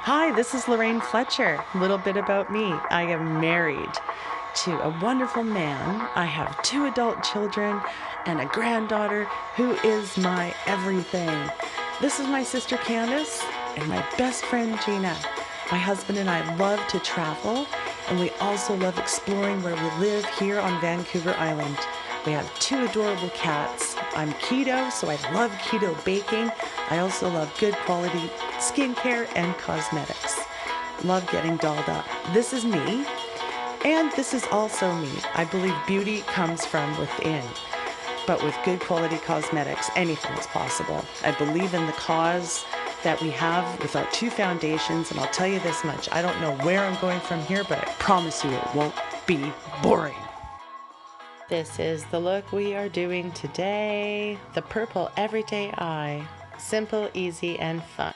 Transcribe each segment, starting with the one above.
Hi, this is Lorraine Fletcher. A little bit about me. I am married to a wonderful man. I have 2 adult children and a granddaughter who is my everything. This is my sister Candace and my best friend Gina. My husband and I love to travel, and we also love exploring where we live here on Vancouver Island. We have 2 adorable cats. I'm keto, so I love keto baking. I also love good quality skincare and cosmetics. Love getting dolled up. This is me, and this is also me. I believe beauty comes from within, but with good quality cosmetics, anything is possible. I believe in the cause that we have with our 2 foundations, and I'll tell you this much, I don't know where I'm going from here, but I promise you it won't be boring. This is the look we are doing today. The purple everyday eye. Simple, easy, and fun.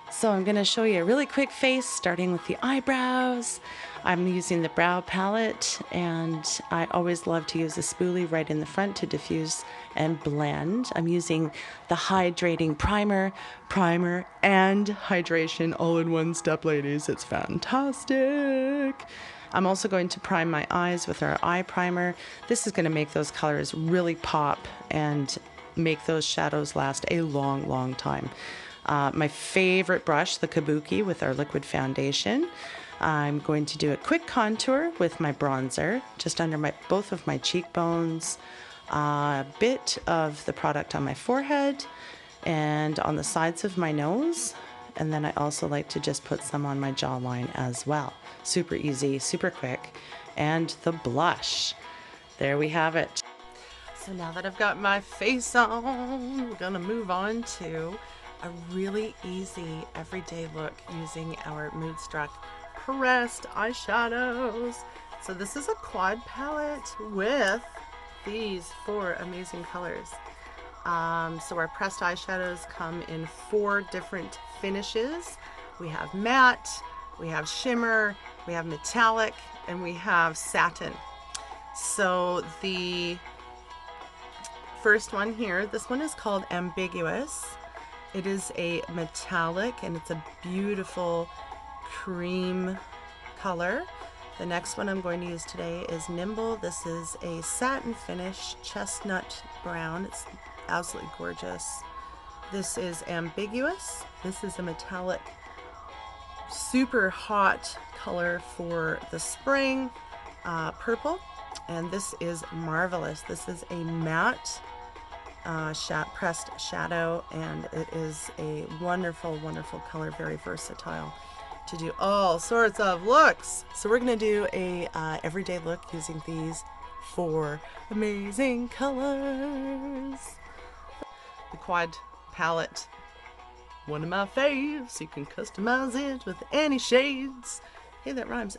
So I'm going to show you a really quick face, starting with the eyebrows. I'm using the brow palette, and I always love to use a spoolie right in the front to diffuse and blend. I'm using the hydrating primer, and hydration all in one step, ladies. It's fantastic. I'm also going to prime my eyes with our eye primer. This is going to make those colors really pop and make those shadows last a long, long time. My favorite brush, the Kabuki, with our liquid foundation. I'm going to do a quick contour with my bronzer, just under both of my cheekbones, a bit of the product on my forehead and on the sides of my nose. And then I also like to just put some on my jawline as well. Super easy, super quick. And the blush. There we have it. So now that I've got my face on, we're gonna move on to a really easy everyday look using our Moodstruck pressed eyeshadows. So this is a quad palette with these 4 amazing colors. So our pressed eyeshadows come in 4 different finishes. We have matte, we have shimmer, we have metallic, and we have satin. So the first one here, this one is called Ambiguous. It is a metallic and it's a beautiful cream color. The next one I'm going to use today is Nimble. This is a satin finish, chestnut brown. It's absolutely gorgeous. This is Ambiguous. This is a metallic, super hot color for the spring, purple. And this is Marvelous. This is a matte pressed shadow, and it is a wonderful, wonderful color, very versatile to do all sorts of looks. So we're going to do a everyday look using these 4 amazing colors. The quad palette, one of my faves. You can customize it with any shades. Hey, that rhymes.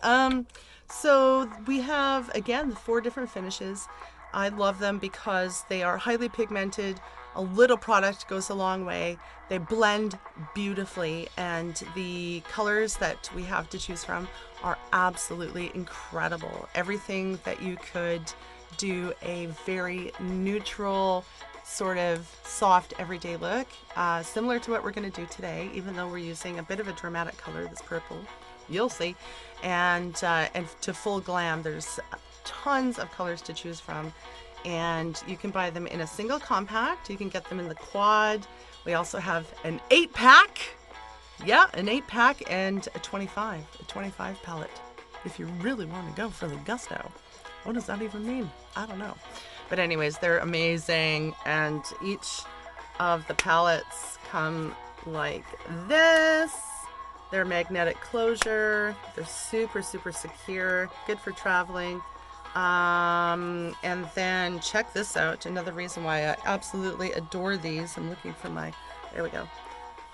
So we have, again, the 4 different finishes. I love them because they are highly pigmented. A little product goes a long way. They blend beautifully, and the colors that we have to choose from are absolutely incredible. Everything that you could do a very neutral, sort of soft everyday look, similar to what we're going to do today, even though we're using a bit of a dramatic color, this purple, you'll see, and to full glam. There's tons of colors to choose from, and you can buy them in a single compact. You can get them in the quad. We also have an 8-pack. Yeah, an 8-pack and a 25 palette if you really want to go for the gusto. What does that even mean? I don't know. But anyways, they're amazing, and each of the palettes come like this. They're magnetic closure. They're super, super secure, good for traveling. And then check this out. Another reason why I absolutely adore these. I'm looking for my, there we go.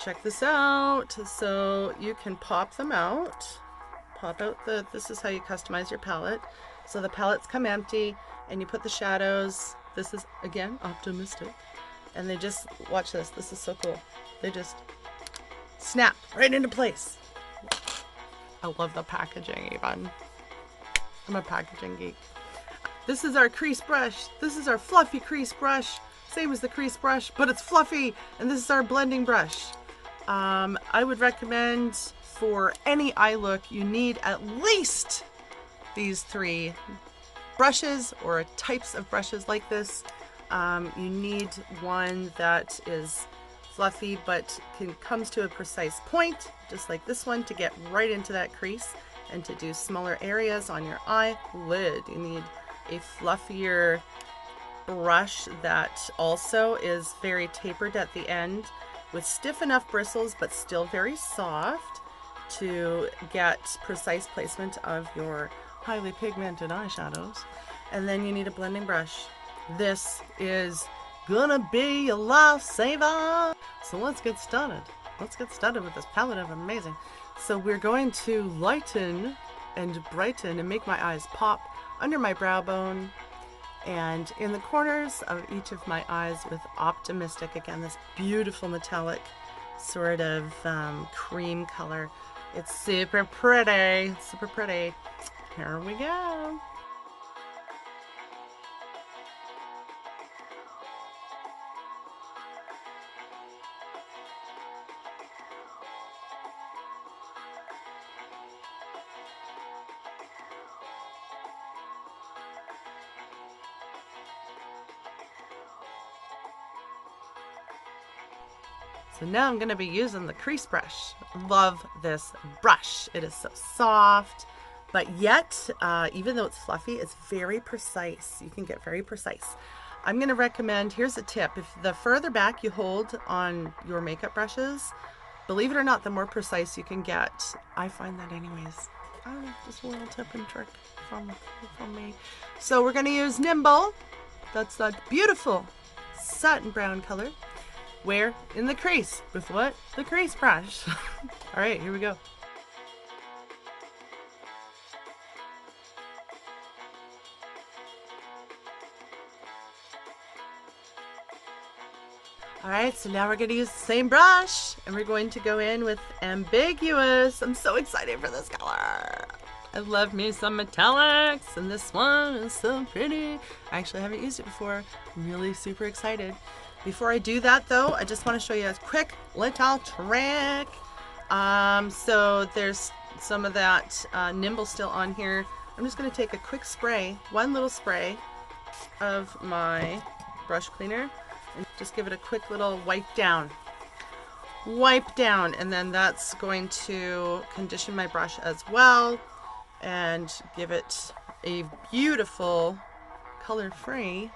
Check this out. So you can pop them out. Pop out this is how you customize your palette. So the palettes come empty, and you put the shadows. This is, again, optimistic. And they just, watch this. This is so cool. They just snap right into place. I love the packaging even. I'm a packaging geek. This is our crease brush. This is our fluffy crease brush. Same as the crease brush, but it's fluffy. And this is our blending brush. I would recommend for any eye look, you need at least these 3 brushes or types of brushes like this. You need one that is fluffy but comes to a precise point, just like this one, to get right into that crease and to do smaller areas on your eyelid. You need a fluffier brush that also is very tapered at the end with stiff enough bristles but still very soft to get precise placement of your highly pigmented eyeshadows. And then you need a blending brush. This is gonna be a lifesaver. So let's get started. Let's get started with this palette of amazing. So we're going to lighten and brighten and make my eyes pop under my brow bone and in the corners of each of my eyes with Optimistic. Again, this beautiful metallic sort of cream color. It's super pretty, super pretty. Here we go. So now I'm going to be using the crease brush. Love this brush. It is so soft, but yet, even though it's fluffy, it's very precise. You can get very precise. I'm going to recommend, here's a tip. If the further back you hold on your makeup brushes, believe it or not, the more precise you can get. I find that anyways. Just a little tip and trick from me. So we're going to use Nimble. That's that beautiful satin brown color. Where? In the crease. With what? The crease brush. All right, here we go. All right, so now we're going to use the same brush and we're going to go in with Ambiguous. I'm so excited for this color. I love me some metallics and this one is so pretty. I actually haven't used it before. I'm really super excited. Before I do that though, I just want to show you a quick little trick. So there's some of that Nimble still on here. I'm just going to take a quick spray, one little spray of my brush cleaner and just give it a quick little wipe down. Wipe down, and then that's going to condition my brush as well and give it a beautiful color-free,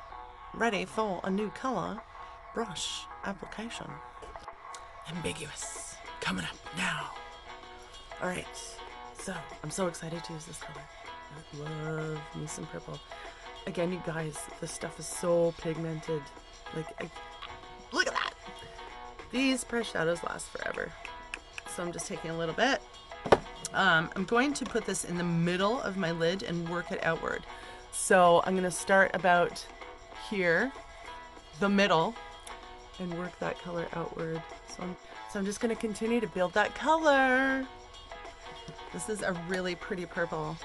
ready for a new color brush application. Ambiguous, coming up now. All right, so I'm so excited to use this color. I love me some purple. Again, you guys, this stuff is so pigmented. Like, look at that. These pressed shadows last forever. So I'm just taking a little bit. I'm going to put this in the middle of my lid and work it outward. So I'm gonna start about here, the middle, and work that color outward. So I'm just going to continue to build that color. This is a really pretty purple.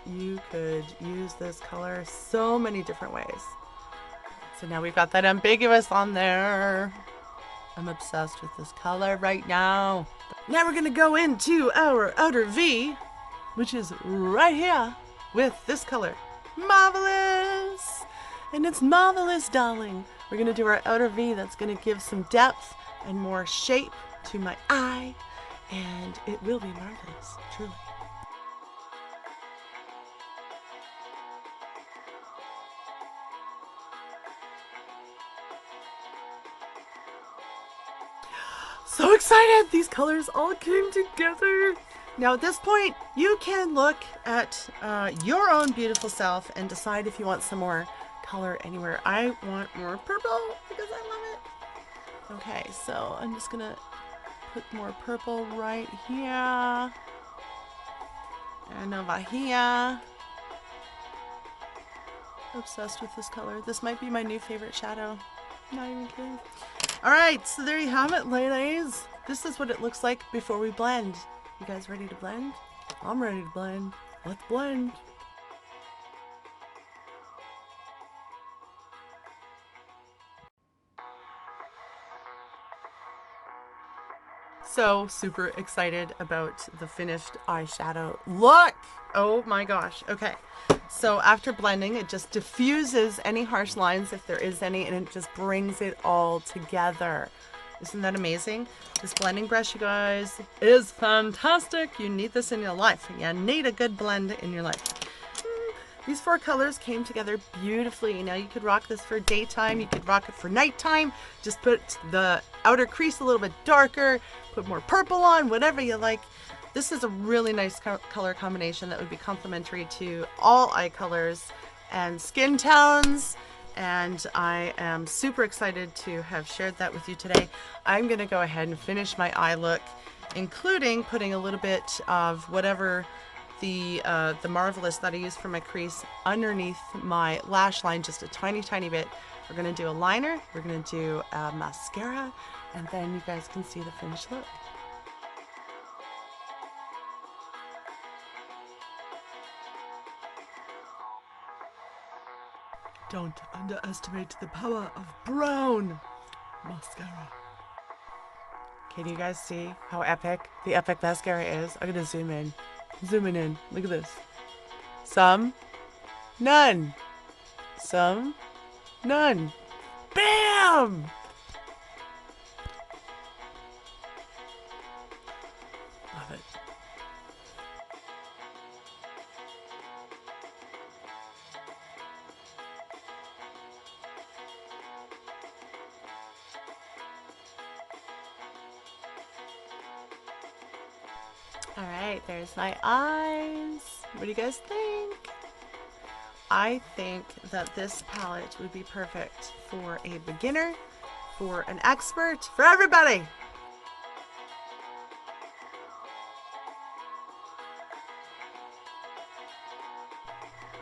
You could use this color so many different ways. So now we've got that Ambiguous on there. I'm obsessed with this color right now. Now we're going to go into our outer V, which is right here with this color. Marvelous! And it's marvelous, darling. We're going to do our outer V. That's going to give some depth and more shape to my eye. And it will be marvelous, truly. So excited! These colors all came together. Now at this point, you can look at your own beautiful self and decide if you want some more color anywhere. I want more purple because I love it. Okay, so I'm just gonna put more purple right here and over here. Obsessed with this color. This might be my new favorite shadow. Not even kidding. Alright, so there you have it, ladies. This is what it looks like before we blend. You guys ready to blend? I'm ready to blend. Let's blend. So super excited about the finished eyeshadow look. Oh my gosh. Okay. So after blending, it just diffuses any harsh lines if there is any, and it just brings it all together. Isn't that amazing? This blending brush, you guys, is fantastic. You need this in your life. You need a good blend in your life. These 4 colors came together beautifully. Now you could rock this for daytime, you could rock it for nighttime. Just put the outer crease a little bit darker, put more purple on, whatever you like. This is a really nice color combination that would be complementary to all eye colors and skin tones. And I am super excited to have shared that with you today. I'm gonna go ahead and finish my eye look, including putting a little bit of whatever the Marvelous that I use for my crease underneath my lash line, just a tiny bit. We're gonna do a liner, we're gonna do a mascara, and then you guys can see the finished look. Don't underestimate the power of brown mascara. Can you guys see how epic the epic mascara is? I'm gonna zoom in. Zooming in. Look at this. Some, none. Some, none. Bam! Love it. All right, there's my eyes. What do you guys think? I think that this palette would be perfect for a beginner, for an expert, for everybody.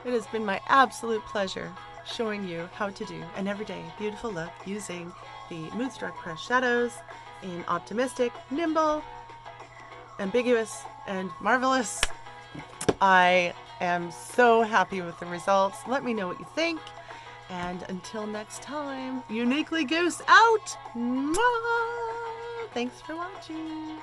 It has been my absolute pleasure showing you how to do an everyday beautiful look using the Moonstruck Press shadows in Optimistic, Nimble, Ambiguous, and Marvelous. I am so happy with the results. Let me know what you think. And until next time, Youniquely Goose out. Mwah! Thanks for watching.